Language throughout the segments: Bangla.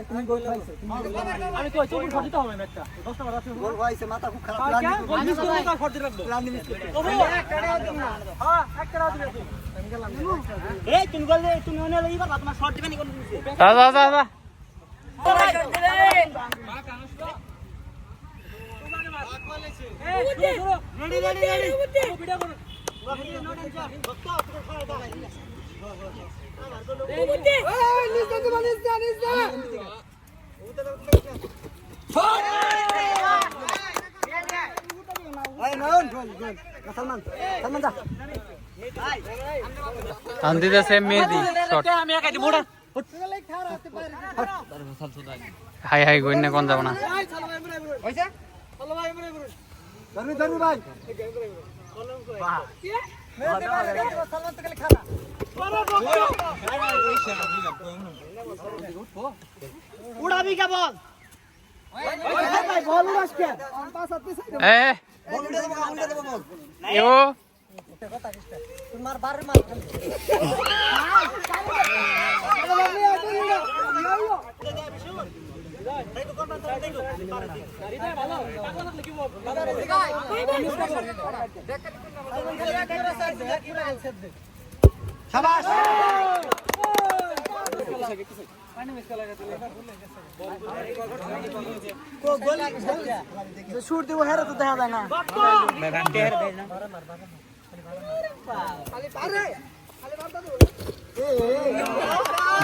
তুমি গোল পাইছো আমি কই চোখ শট দিতে হবে ম্যাচটা 10 টা বাজে গোল পাইছে মাথা খুব খারাপ প্ল্যান গোল মিস করলে তো শট দিতে রাখবো প্ল্যান মিস করতে একটা দাও দিন না হ্যাঁ একটা দাও দিবে তুই আমি গেলাম এই তুমি গোল দে তুমি ওনে লইবা তোমার শট দিবেনি কোন দিছে যা আন্দিদাসে মেহেদি শট হাই হাই গইন না কোন যাব না হইছে চলো ভাই ধরবি ধরবি ভাই বাহ সালমান তো খালি খানা উড়াবি কে বল ভাই বল উড়াস কে পাঁচ হাত পিছে এ বল উড়ে দেব বল ইও তোমার বারে মার খালি শাবাশ শুট দিব হেরে তো দেখা যায় না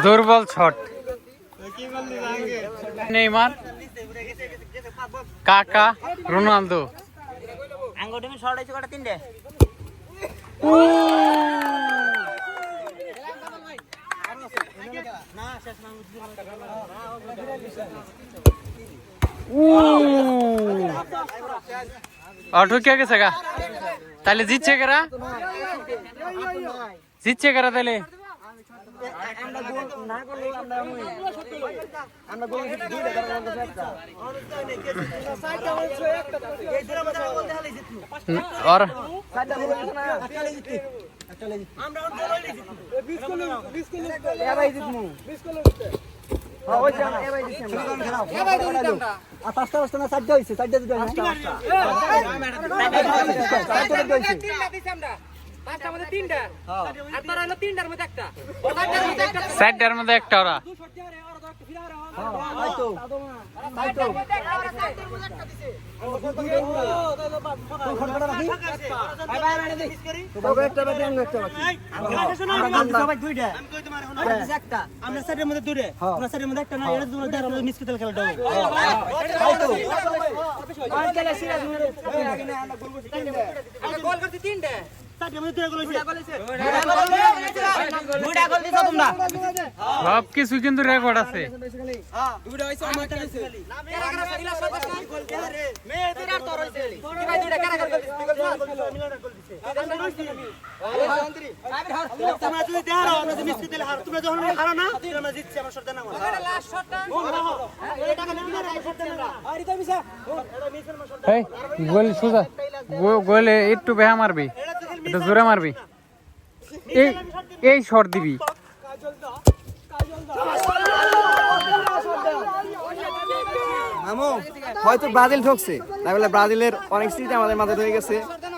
দুর্বল শট নেইমার কাকা রোনালদো আঙ্গুটি মে শর্ট আইছে কটা তিনটে না শেষ অটো কে গেছে গা তাহলে জিতছে কারা তাহলে আমরা গোল না করলে আমরা গোল দুইটা ধরে একটা সাইডটা হচ্ছে একটা এই দুটো মধ্যে গোল দেখালে জিতবো আর সাইডটা গোল আছে না চলে জিততি চলে জিততি আমরা গোল হইলে জিতবো 20 গোল এ ভাই জিতমু 20 গোল হইছে হ্যাঁ ওই জানা এ ভাই জিতছে এ ভাই জিতছে আমরা আর পাঁচটা পাঁচটা না সাইডটা হইছে সাইডটা দুটো পাঁচটা তিনটা দিছি আমরা পাঁচটার মধ্যে তিনটা আর তোর হলো তিনটার মধ্যে একটা সাইডটার মধ্যে একটা ওরা আমরা সাইডের মধ্যে দুইটা আমরা সাইডের মধ্যে একটা না এটা দুটো দেড় আমরা মিস করে খেলা গোল করতে তিনটা সব কিছু কিন্তু রেকর্ড আছে গোল সোজা গোলে একটু বেহা মারবি একটু জোরে মারবি এই শট দিবি হয়তো ব্রাজিল ঠকছে তাই বলে ব্রাজিলের অনেক স্মৃতি আমাদের মাঝে রয়ে গেছে,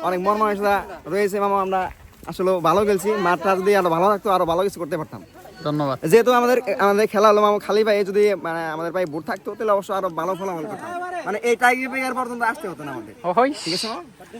অনেক মর্মাহতা রয়েছে মামা। আমরা আসলে ভালো খেলছি, মাঠটা যদি আরো ভালো থাকতো আরো ভালো কিছু করতে পারতাম। ধন্যবাদ। যেহেতু আমাদের খেলা হলো মামা খালি পায়ে যদি মানে আমাদের পায়ে বুট থাকতো তাহলে অবশ্য আরো ভালো ফলাফল করতাম, মানে এই টাই ব্রেকার পর্যন্ত আসতে হতো না আমাদের। ঠিক আছে।